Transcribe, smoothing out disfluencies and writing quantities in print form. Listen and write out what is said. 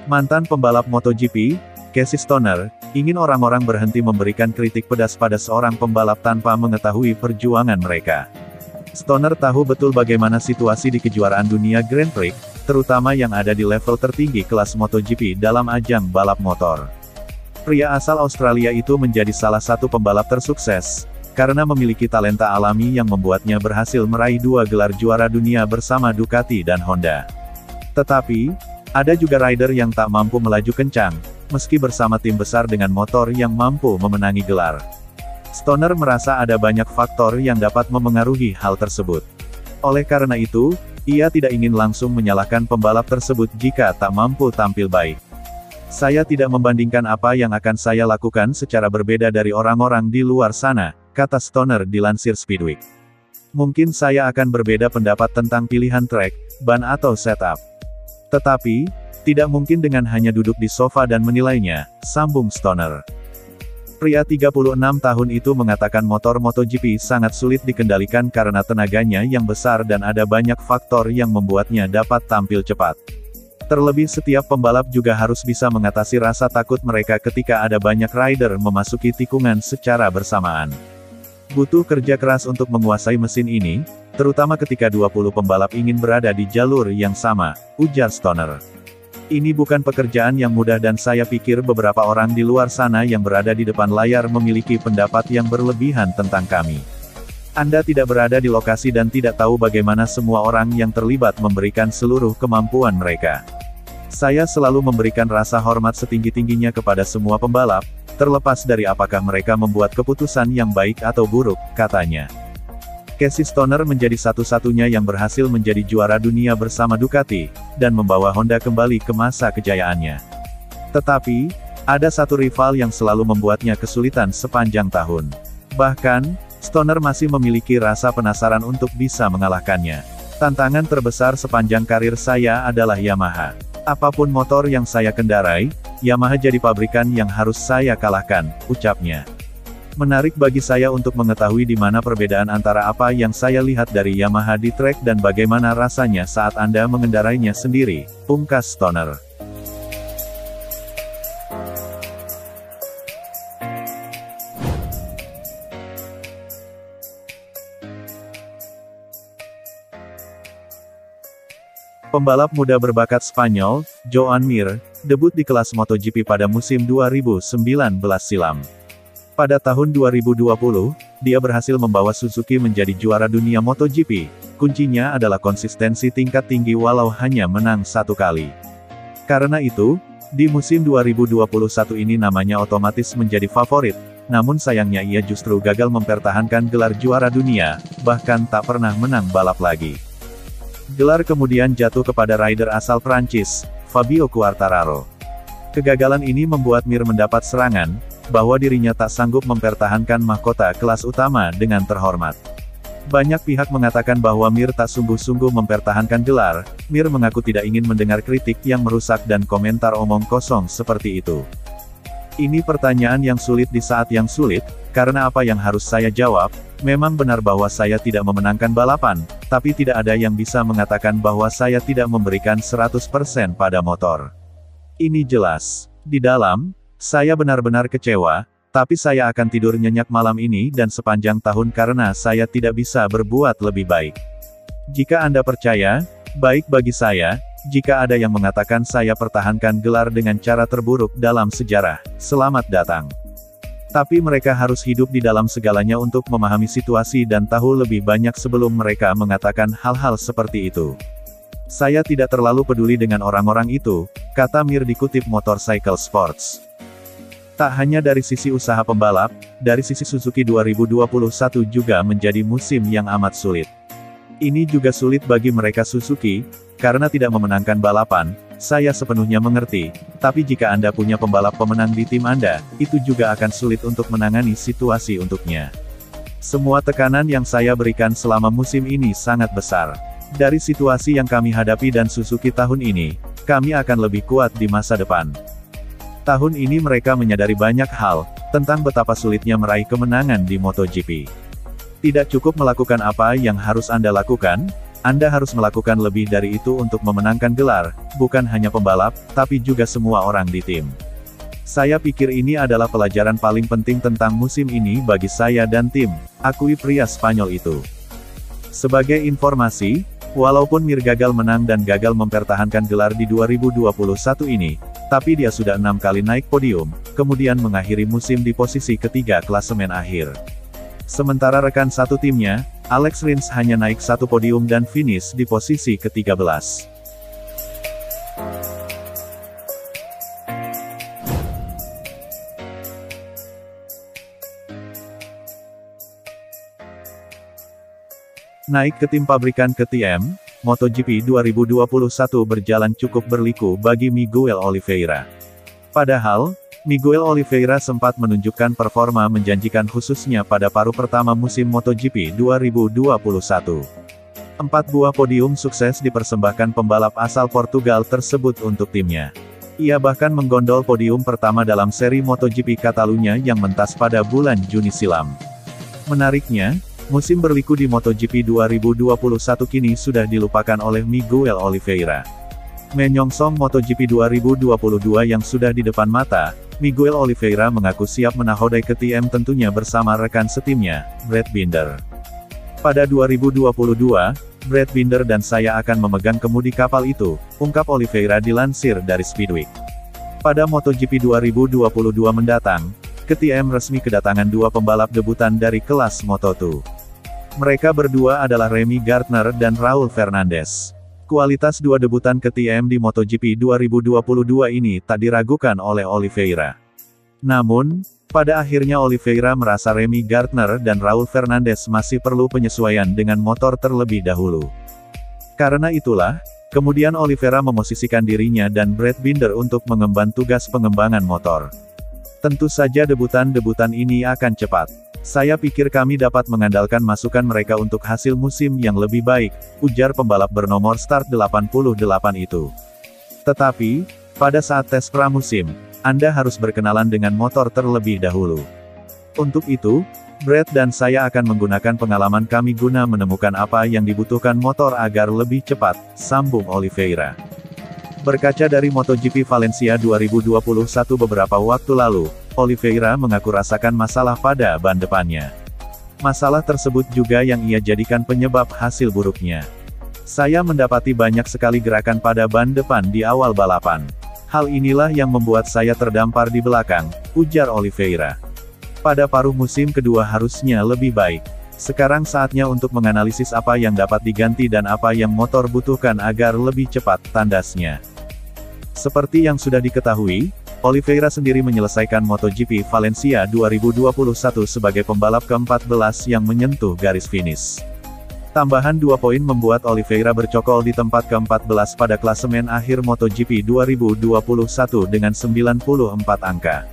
Mantan pembalap MotoGP, Casey Stoner, ingin orang-orang berhenti memberikan kritik pedas pada seorang pembalap tanpa mengetahui perjuangan mereka. Stoner tahu betul bagaimana situasi di kejuaraan dunia Grand Prix, terutama yang ada di level tertinggi kelas MotoGP dalam ajang balap motor. Pria asal Australia itu menjadi salah satu pembalap tersukses, karena memiliki talenta alami yang membuatnya berhasil meraih 2 gelar juara dunia bersama Ducati dan Honda. Tetapi, ada juga rider yang tak mampu melaju kencang, meski bersama tim besar dengan motor yang mampu memenangi gelar. Stoner merasa ada banyak faktor yang dapat memengaruhi hal tersebut. Oleh karena itu, ia tidak ingin langsung menyalahkan pembalap tersebut jika tak mampu tampil baik. Saya tidak membandingkan apa yang akan saya lakukan secara berbeda dari orang-orang di luar sana, kata Stoner dilansir Speedweek. Mungkin saya akan berbeda pendapat tentang pilihan track, ban atau setup. Tetapi, tidak mungkin dengan hanya duduk di sofa dan menilainya, sambung Stoner. Pria 36 tahun itu mengatakan motor MotoGP sangat sulit dikendalikan karena tenaganya yang besar dan ada banyak faktor yang membuatnya dapat tampil cepat. Terlebih setiap pembalap juga harus bisa mengatasi rasa takut mereka ketika ada banyak rider memasuki tikungan secara bersamaan. Butuh kerja keras untuk menguasai mesin ini, terutama ketika 20 pembalap ingin berada di jalur yang sama, ujar Stoner. Ini bukan pekerjaan yang mudah dan saya pikir beberapa orang di luar sana yang berada di depan layar memiliki pendapat yang berlebihan tentang kami. Anda tidak berada di lokasi dan tidak tahu bagaimana semua orang yang terlibat memberikan seluruh kemampuan mereka. Saya selalu memberikan rasa hormat setinggi-tingginya kepada semua pembalap, terlepas dari apakah mereka membuat keputusan yang baik atau buruk, katanya. Casey Stoner menjadi satu-satunya yang berhasil menjadi juara dunia bersama Ducati, dan membawa Honda kembali ke masa kejayaannya. Tetapi, ada satu rival yang selalu membuatnya kesulitan sepanjang tahun. Bahkan, Stoner masih memiliki rasa penasaran untuk bisa mengalahkannya. Tantangan terbesar sepanjang karir saya adalah Yamaha. Apapun motor yang saya kendarai, Yamaha jadi pabrikan yang harus saya kalahkan, ucapnya. Menarik bagi saya untuk mengetahui di mana perbedaan antara apa yang saya lihat dari Yamaha di trek dan bagaimana rasanya saat Anda mengendarainya sendiri, pungkas Stoner. Pembalap muda berbakat Spanyol, Joan Mir, debut di kelas MotoGP pada musim 2019 silam. Pada tahun 2020, dia berhasil membawa Suzuki menjadi juara dunia MotoGP. Kuncinya adalah konsistensi tingkat tinggi walau hanya menang 1 kali. Karena itu, di musim 2021 ini namanya otomatis menjadi favorit, namun sayangnya ia justru gagal mempertahankan gelar juara dunia, bahkan tak pernah menang balap lagi. Gelar kemudian jatuh kepada rider asal Prancis, Fabio Quartararo. Kegagalan ini membuat Mir mendapat serangan, bahwa dirinya tak sanggup mempertahankan mahkota kelas utama dengan terhormat. Banyak pihak mengatakan bahwa Mir tak sungguh-sungguh mempertahankan gelar. Mir mengaku tidak ingin mendengar kritik yang merusak dan komentar omong kosong seperti itu. Ini pertanyaan yang sulit di saat yang sulit, karena apa yang harus saya jawab? Memang benar bahwa saya tidak memenangkan balapan, tapi tidak ada yang bisa mengatakan bahwa saya tidak memberikan 100% pada motor. Ini jelas. Di dalam, saya benar-benar kecewa, tapi saya akan tidur nyenyak malam ini dan sepanjang tahun karena saya tidak bisa berbuat lebih baik. Jika Anda percaya, baik bagi saya. Jika ada yang mengatakan saya pertahankan gelar dengan cara terburuk dalam sejarah, selamat datang. Tapi mereka harus hidup di dalam segalanya untuk memahami situasi dan tahu lebih banyak sebelum mereka mengatakan hal-hal seperti itu. Saya tidak terlalu peduli dengan orang-orang itu, kata Mir dikutip Motorcycle Sports. Tak hanya dari sisi usaha pembalap, dari sisi Suzuki 2021 juga menjadi musim yang amat sulit. Ini juga sulit bagi mereka Suzuki, karena tidak memenangkan balapan. Saya sepenuhnya mengerti, tapi jika Anda punya pembalap pemenang di tim Anda, itu juga akan sulit untuk menangani situasi untuknya. Semua tekanan yang saya berikan selama musim ini sangat besar. Dari situasi yang kami hadapi dan Suzuki tahun ini, kami akan lebih kuat di masa depan. Tahun ini mereka menyadari banyak hal, tentang betapa sulitnya meraih kemenangan di MotoGP. Tidak cukup melakukan apa yang harus Anda lakukan, Anda harus melakukan lebih dari itu untuk memenangkan gelar, bukan hanya pembalap, tapi juga semua orang di tim. Saya pikir ini adalah pelajaran paling penting tentang musim ini bagi saya dan tim, akui pria Spanyol itu. Sebagai informasi, walaupun Mir gagal menang dan gagal mempertahankan gelar di 2021 ini, tapi dia sudah 6 kali naik podium, kemudian mengakhiri musim di posisi ketiga klasemen akhir. Sementara rekan satu timnya, Alex Rins hanya naik 1 podium dan finish di posisi ke-13. Naik ke tim pabrikan KTM, MotoGP 2021 berjalan cukup berliku bagi Miguel Oliveira. Padahal, Miguel Oliveira sempat menunjukkan performa menjanjikan khususnya pada paruh pertama musim MotoGP 2021. 4 buah podium sukses dipersembahkan pembalap asal Portugal tersebut untuk timnya. Ia bahkan menggondol podium pertama dalam seri MotoGP Catalunya yang mentas pada bulan Juni silam. Menariknya, musim berliku di MotoGP 2021 kini sudah dilupakan oleh Miguel Oliveira. Menyongsong MotoGP 2022 yang sudah di depan mata, Miguel Oliveira mengaku siap menahodai KTM tentunya bersama rekan setimnya, Brad Binder. Pada 2022, Brad Binder dan saya akan memegang kemudi kapal itu, ungkap Oliveira dilansir dari Speedweek. Pada MotoGP 2022 mendatang, KTM resmi kedatangan 2 pembalap debutan dari kelas Moto2. Mereka berdua adalah Remy Gardner dan Raul Fernandez. Kualitas 2 debutan KTM di MotoGP 2022 ini tak diragukan oleh Oliveira. Namun, pada akhirnya Oliveira merasa Remy Gardner dan Raul Fernandez masih perlu penyesuaian dengan motor terlebih dahulu. Karena itulah, kemudian Oliveira memosisikan dirinya dan Brad Binder untuk mengemban tugas pengembangan motor. Tentu saja debutan-debutan ini akan cepat. Saya pikir kami dapat mengandalkan masukan mereka untuk hasil musim yang lebih baik, ujar pembalap bernomor start 88 itu. Tetapi, pada saat tes pramusim, Anda harus berkenalan dengan motor terlebih dahulu. Untuk itu, Brad dan saya akan menggunakan pengalaman kami guna menemukan apa yang dibutuhkan motor agar lebih cepat, sambung Oliveira. Berkaca dari MotoGP Valencia 2021 beberapa waktu lalu, Oliveira mengaku rasakan masalah pada ban depannya. Masalah tersebut juga yang ia jadikan penyebab hasil buruknya. Saya mendapati banyak sekali gerakan pada ban depan di awal balapan. Hal inilah yang membuat saya terdampar di belakang, ujar Oliveira. Pada paruh musim kedua harusnya lebih baik. Sekarang saatnya untuk menganalisis apa yang dapat diganti dan apa yang motor butuhkan agar lebih cepat, tandasnya. Seperti yang sudah diketahui, Oliveira sendiri menyelesaikan MotoGP Valencia 2021 sebagai pembalap ke-14 yang menyentuh garis finish. Tambahan 2 poin membuat Oliveira bercokol di tempat ke-14 pada klasemen akhir MotoGP 2021 dengan 94 angka.